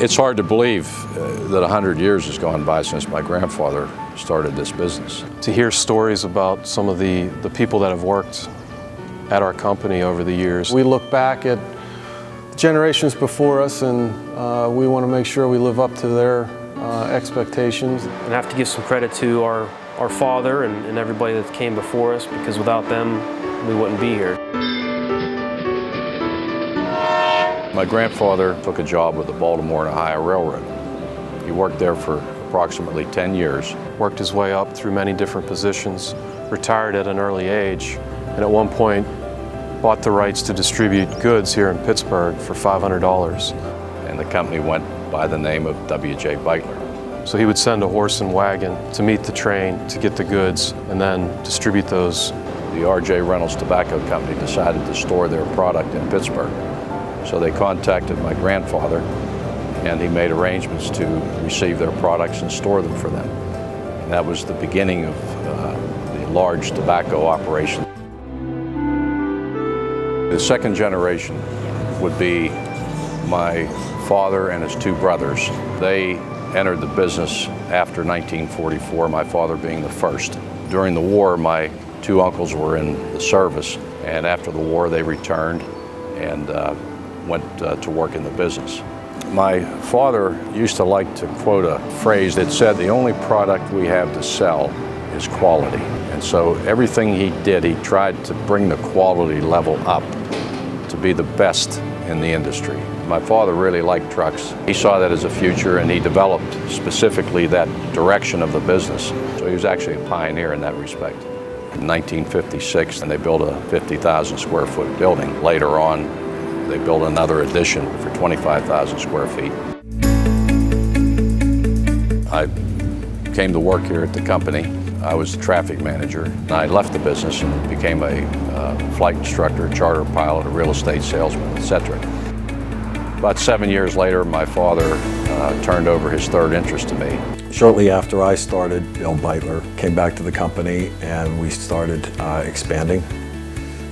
It's hard to believe that 100 years has gone by since my grandfather started this business. To hear stories about some of the people that have worked at our company over the years. We look back at generations before us, and we want to make sure we live up to their expectations. And I have to give some credit to our father and everybody that came before us, because without them, we wouldn't be here. My grandfather took a job with the Baltimore and Ohio Railroad. He worked there for approximately 10 years. Worked his way up through many different positions, retired at an early age, and at one point bought the rights to distribute goods here in Pittsburgh for $500. And the company went by the name of W.J. Beitler. So he would send a horse and wagon to meet the train to get the goods and then distribute those. The R.J. Reynolds Tobacco Company decided to store their product in Pittsburgh. So they contacted my grandfather, and he made arrangements to receive their products and store them for them. And that was the beginning of the large tobacco operation. The second generation would be my father and his two brothers. They entered the business after 1944, my father being the first. During the war, my two uncles were in the service, and after the war they returned and went to work in the business. My father used to like to quote a phrase that said, "The only product we have to sell is quality." And so everything he did, he tried to bring the quality level up to be the best in the industry. My father really liked trucks. He saw that as a future, and he developed specifically that direction of the business. So he was actually a pioneer in that respect. In 1956, and they built a 50,000 square foot building. Later on, they built another addition for 25,000 square feet. I came to work here at the company. I was the traffic manager. And I left the business and became a flight instructor, charter pilot, a real estate salesman, etc. About 7 years later, my father turned over his third interest to me. Shortly after I started, Bill Beitler came back to the company and we started expanding.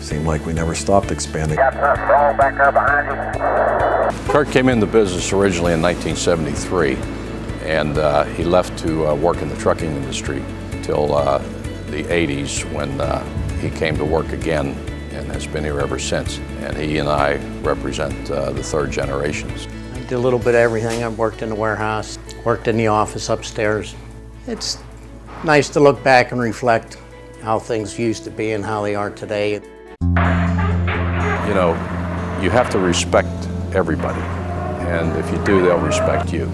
Seemed like we never stopped expanding. Got us all back there behind you. Kurt came in the business originally in 1973, and he left to work in the trucking industry till the 80s, when he came to work again and has been here ever since. And he and I represent the third generations. I did a little bit of everything. I worked in the warehouse, worked in the office upstairs. It's nice to look back and reflect how things used to be and how they are today. You know, you have to respect everybody, and if you do, they'll respect you.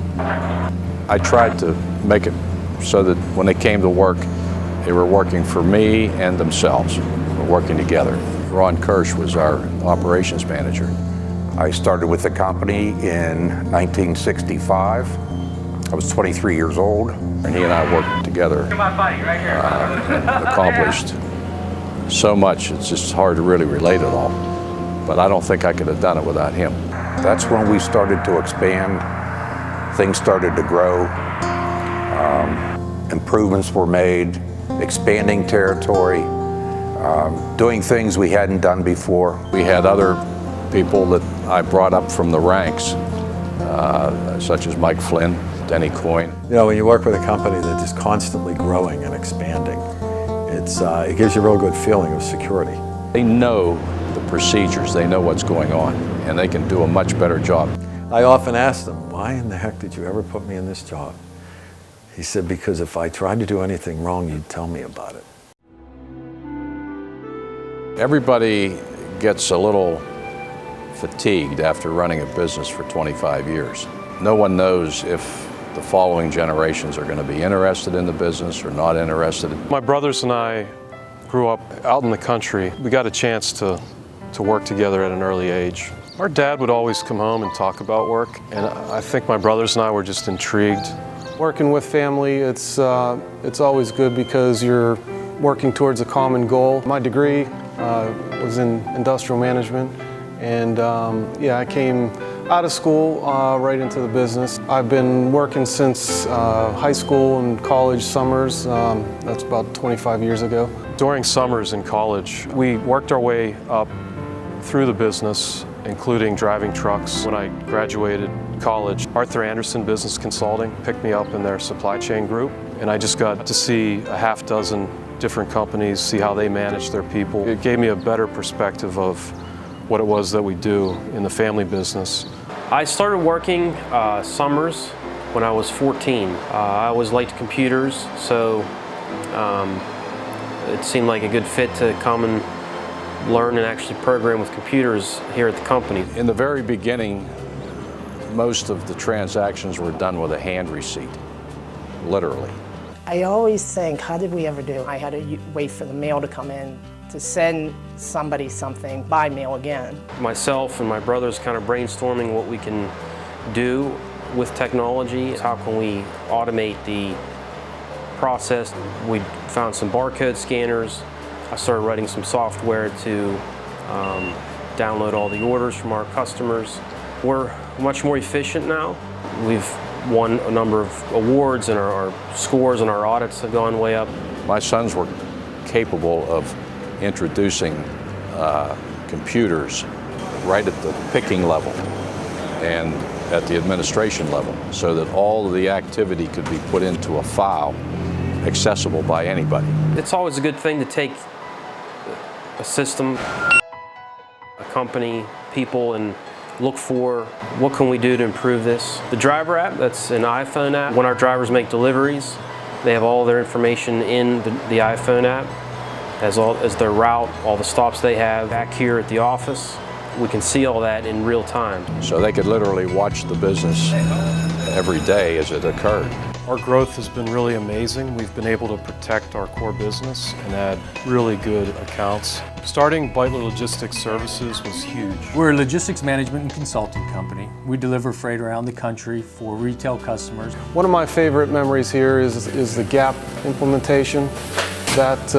I tried to make it so that when they came to work, they were working for me and themselves. We're working together. Ron Kirsch was our operations manager. I started with the company in 1965. I was 23 years old. And he and I worked together and accomplished so much. It's just hard to really relate it all. But I don't think I could have done it without him. That's when we started to expand. Things started to grow. Improvements were made, expanding territory, doing things we hadn't done before. We had other people that I brought up from the ranks, such as Mike Flynn, Denny Coyne. You know, when you work with a company that's just constantly growing and expanding, it gives you a real good feeling of security. They know the procedures, they know what's going on, and they can do a much better job. I often ask them, why in the heck did you ever put me in this job? He said, because if I tried to do anything wrong, you'd tell me about it. Everybody gets a little fatigued after running a business for 25 years. No one knows if the following generations are going to be interested in the business or not interested. My brothers and I grew up out in the country. We got a chance to work together at an early age. Our dad would always come home and talk about work, and I think my brothers and I were just intrigued. Working with family, it's always good because you're working towards a common goal. My degree was in industrial management, and yeah, I came out of school right into the business. I've been working since high school and college summers. That's about 25 years ago. During summers in college, we worked our way up through the business including driving trucks. When I graduated college, Arthur Andersen Business Consulting picked me up in their supply chain group, and I just got to see a half dozen different companies, see how they manage their people. It gave me a better perspective of what it was that we do in the family business. I started working summers when I was 14. I was late to computers, so it seemed like a good fit to come and learn and actually program with computers here at the company. In the very beginning, most of the transactions were done with a hand receipt, literally. I always think, how did we ever do? I had to wait for the mail to come in to send somebody something by mail again. Myself and my brothers kind of brainstorming what we can do with technology. How can we automate the process? We found some barcode scanners. I started writing some software to download all the orders from our customers. We're much more efficient now. We've won a number of awards, and our scores and our audits have gone way up. My sons were capable of introducing computers right at the picking level and at the administration level, so that all of the activity could be put into a file accessible by anybody. It's always a good thing to take a system, a company, people, and look for what can we do to improve this. The driver app, that's an iPhone app. When our drivers make deliveries, they have all their information in the iPhone app, as their route, all the stops they have. Back here at the office, we can see all that in real time. So they could literally watch the business every day as it occurred. Our growth has been really amazing. We've been able to protect our core business and add really good accounts. Starting Beitler Logistics Services was huge. We're a logistics management and consulting company. We deliver freight around the country for retail customers. One of my favorite memories here is the GAP implementation. That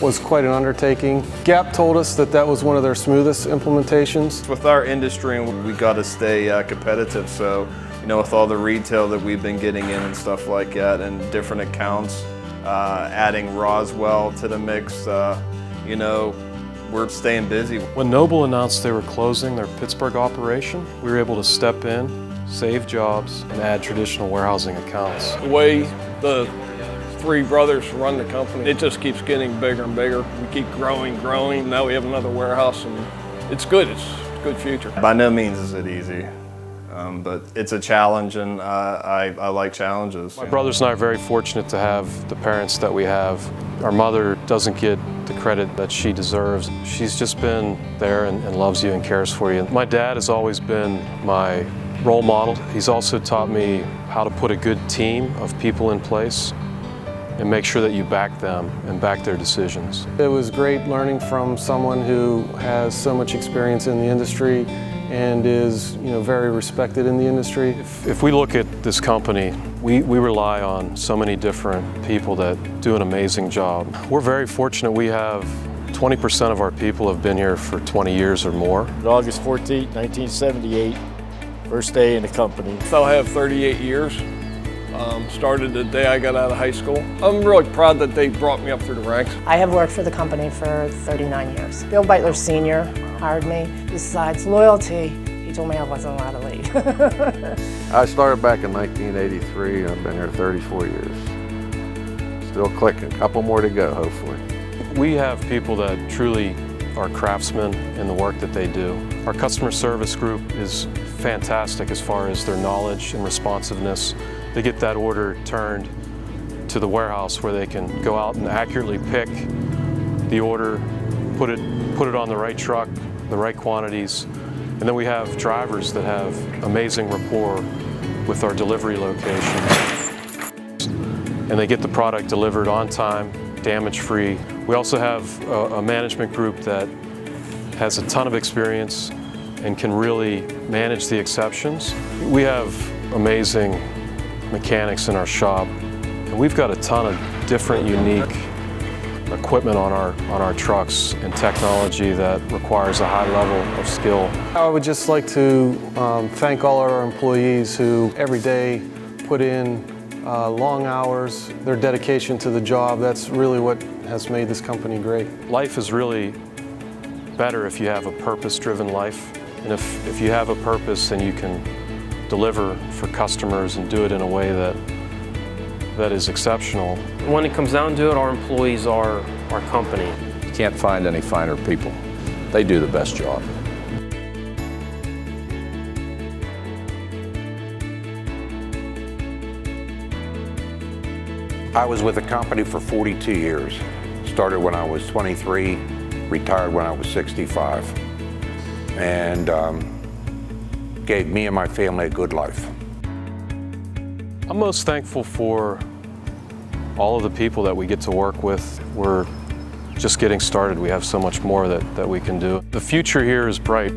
was quite an undertaking. GAP told us that was one of their smoothest implementations. With our industry, we got to stay competitive, so with all the retail that we've been getting in and stuff like that, and different accounts, adding Roswell to the mix, we're staying busy. When Noble announced they were closing their Pittsburgh operation, we were able to step in, save jobs, and add traditional warehousing accounts. The way the three brothers run the company, it just keeps getting bigger and bigger. We keep growing. Now we have another warehouse, and it's good. It's a good future. By no means is it easy. But it's a challenge, and I like challenges. My brothers and I are very fortunate to have the parents that we have. Our mother doesn't get the credit that she deserves. She's just been there and loves you and cares for you. My dad has always been my role model. He's also taught me how to put a good team of people in place and make sure that you back them and back their decisions. It was great learning from someone who has so much experience in the industry and is very respected in the industry. If we look at this company, we rely on so many different people that do an amazing job. We're very fortunate. We have 20% of our people have been here for 20 years or more. August 14, 1978, first day in the company. So I have 38 years. Started the day I got out of high school. I'm really proud that they brought me up through the ranks. I have worked for the company for 39 years. Bill Beitler Sr. hired me. Besides loyalty, he told me I wasn't allowed to leave. I started back in 1983. I've been here 34 years. Still clicking. A couple more to go, hopefully. We have people that truly are craftsmen in the work that they do. Our customer service group is fantastic as far as their knowledge and responsiveness. They get that order turned to the warehouse where they can go out and accurately pick the order, put it on the right truck, the right quantities. And then we have drivers that have amazing rapport with our delivery locations. And they get the product delivered on time, damage-free. We also have a management group that has a ton of experience and can really manage the exceptions. We have amazing mechanics in our shop, and we've got a ton of different, unique equipment on our trucks and technology that requires a high level of skill. I would just like to thank all our employees who every day put in long hours, their dedication to the job. That's really what has made this company great. Life is really better if you have a purpose-driven life. And if you have a purpose and you can deliver for customers and do it in a way that is exceptional. When it comes down to it, our employees are our company. You can't find any finer people. They do the best job. I was with the company for 42 years. Started when I was 23, retired when I was 65, and gave me and my family a good life. I'm most thankful for all of the people that we get to work with. We're just getting started. We have so much more that we can do. The future here is bright.